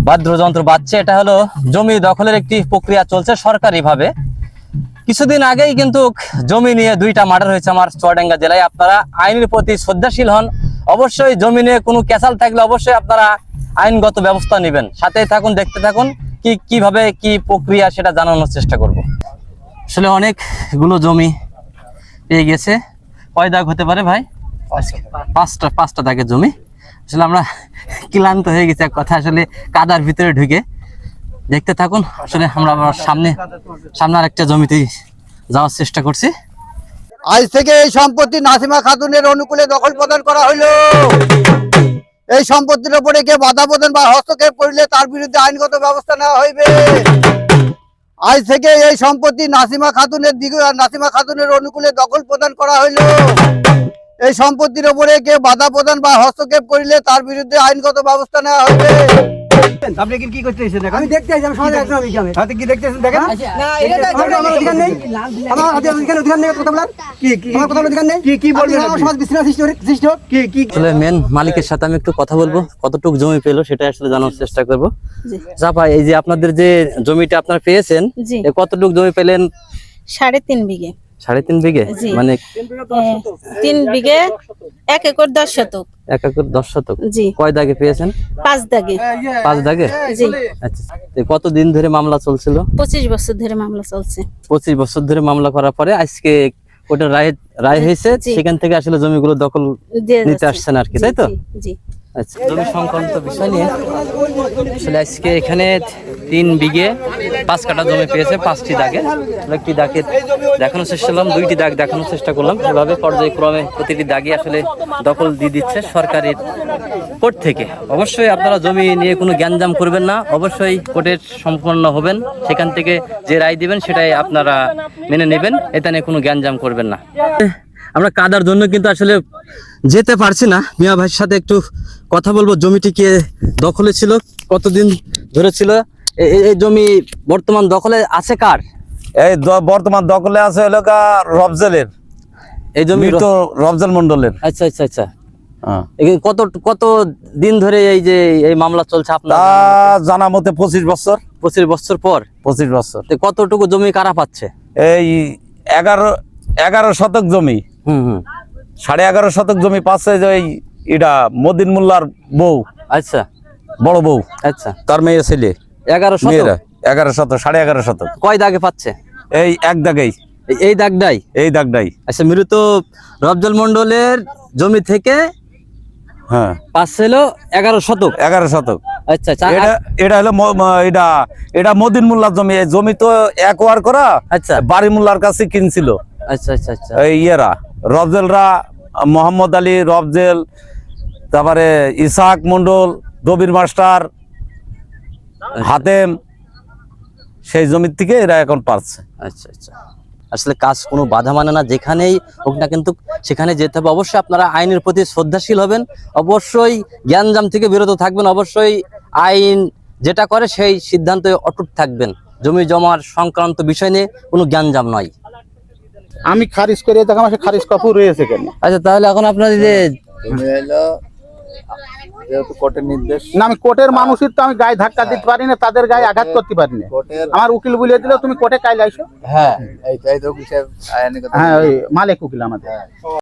বাদ্যযন্ত্র বাজছে। এটা হলো জমি দখলের একটি প্রক্রিয়া চলছে সরকারিভাবে। কিছুদিন আগেই কিন্তু জমি নিয়ে 2টা মার্ডার হয়েছে আমার চুয়াডাঙ্গা জেলায়। আপনারা আইনের প্রতি শ্রদ্ধাশীল হন। অবশ্যই জমি নিয়ে কোনো ক্যাচাল থাকলে অবশ্যই আপনারা আইনগত ব্যবস্থা নেবেন। সাথেই থাকুন, দেখতে থাকুন কিভাবে কি প্রক্রিয়া সেটা জানানোর চেষ্টা করব। আসলে অনেকগুলো জমি পেয়ে গেছে। কয় দাগ হতে পারে ভাই? 5টা দাগের জমি। আসলে আমরা ক্লান্ত হয়ে গেছে এক কথা, আসলে কাদার ভিতরে ঢুকে। দেখতে থাকুন। আসলে আমরা সামনে আরেকটা জমিতেই যাওয়ার চেষ্টা করছি। আজ থেকে এই সম্পত্তি নাসিমা খাতুনের অনুকূলে দখল প্রদান করা হইল। এই সম্পত্তির উপরে কে বাধা প্রদান বা হস্তক্ষেপ করিলে তার বিরুদ্ধে আইনগত ব্যবস্থা নেওয়া হইবে। আজ থেকে এই সম্পত্তি নাসিমা খাতুনের অনুকূলে দখল প্রদান করা হইল। এই সম্পত্তির উপরে কে বাধা প্রদান বা হস্তক্ষেপ করিলে তার বিরুদ্ধে আইনগত ব্যবস্থা নেওয়া হইবে। আপনি কি করতেছেন? আমি দেখতে আইছি, আমি সমাজে একজন বিজ্ঞানী। হাতে কি দেখতেছেন? দেখেন না, এটা আমার অধিকার নেই। আমার অধিকার নেই কথা বলার। আমার কথা বলার অধিকার নেই। কি বলবেন? আমার সমাজ বিশৃঙ্খলা সৃষ্টি হোক। আসলে মেন মালিকের সাথে আমি একটু কথা বলবো, কতটুকু জমি পেলো সেটা আসলে জানার চেষ্টা করবো। জাপা, এই যে আপনাদের যে জমিটা আপনারা পেয়েছেন, কতটুকু জমি পেলেন? 3.5 বিঘে। 3.5 বিঘে মানে 3 বিঘে 1 একর 10 শতক। 1 একর 10 শতক। জি। কয় দাগে পেয়েছেন? 5 দাগে। 5 দাগে? জি। আচ্ছা, কতদিন ধরে মামলা চলছিল? 25 বছর ধরে মামলা চলছে। 25 বছর ধরে মামলা করার পরে আজকে কোর্টের রায় হয়েছে, সেখান থেকে আসলে জমিগুলো দখল নিতে আসছেন আর কি, তাই তো? জি। আচ্ছা, জমি সংক্রান্ত বিষয় নিয়ে আসলে আজকে এখানে 3 বিঘে 5 কাঠা জমি পেয়েছে 5টি দাগে। একটি দাগে দেখানোর চেষ্টা করলাম, 2টি দাগ দেখানোর চেষ্টা করলাম। এভাবে পর্যায়ক্রমে প্রতিটি দাগে আসলে দখল দিয়ে দিচ্ছে সরকারের কোর্ট থেকে। অবশ্যই আপনারা জমি নিয়ে কোনো জ্ঞানজাম করবেন না, অবশ্যই কোর্টের সম্পন্ন হবেন, সেখান থেকে যে রায় দিবেন সেটাই আপনারা মেনে নেবেন, এটা নিয়ে কোনো জ্ঞানজাম করবেন না। আমরা কাদার জন্য কিন্তু আসলে যেতে পারছি না। মিয়া ভাইয়ের সাথে একটু কথা বলবো। জমিটি কে দখলে ছিল, কতদিন ধরে ছিল? এই জমি বর্তমান দখলে আছে কার? এই বর্তমান দখলে আছে হলো রফজেলের। এই জমি তো রফজেল মন্ডলের। আচ্ছা আচ্ছা আচ্ছা। কত দিন ধরে এই মামলা চলছে আপনার জানা মতে? 25 বছর। 25 বছর পর? 25 বছর। কতটুকু জমি কারা পাচ্ছে? এই 11 শতক জমি। 11.5 শতক জমি পাচ্ছে যে এটা মদিন মোল্লার বউ। আচ্ছা, বড় বউ। আচ্ছা, তার মেয়ে ছেলে। 11 শতক? 11 শতক, 11.5 শতক। কয় দাগে পাচ্ছে? এই এক দাগেই। এই দাগটাই? এই দাগটাই। আচ্ছা, মৃত রফজল মন্ডলের জমি থেকে হ্যাঁ পাচ্ছিল 11 শতক। 11 শতক। আচ্ছা আচ্ছা। এটা হলো এটা মদিন মোল্লার জমি। এই জমি তো একোয়ার করা। আচ্ছা, বাড়ি মোল্লার কাছে কিনছিল। আচ্ছা আচ্ছা আচ্ছা। এই রফজেলরা, মোহাম্মদ আলী রফজেল, তারপরে ইসাক মন্ডল, দবির মাস্টার, হাতেম, সেই জমির থেকে এরা এখন পাচ্ছে। আচ্ছা আচ্ছা। আসলে কাজ কোনো বাধা মানে না, যেখানেই হোক না কিন্তু সেখানে যেতে হবে। অবশ্যই আপনারা আইনের প্রতি শ্রদ্ধাশীল হবেন, অবশ্যই জ্ঞানজাম থেকে বিরত থাকবেন, অবশ্যই আইন যেটা করে সেই সিদ্ধান্তে অটুট থাকবেন। জমি জমার সংক্রান্ত বিষয় নিয়ে কোনো জ্ঞানজাম নয়। আমি খারিজ করে দেখলাম, খারিজ কাপড় রয়েছে কেন? আচ্ছা, তাহলে এখন আপনার কোর্টের নির্দেশ না, আমি কোর্টের মানুষের তো আমি গায়ে ধাক্কা দিতে পারি না, তাদের গায়ে আঘাত করতে পারি না। আমার উকিল বলে দিল তুমি কোর্টে কাইলে আইসো। হ্যাঁ, ওই মালিক উকিল আমাদের।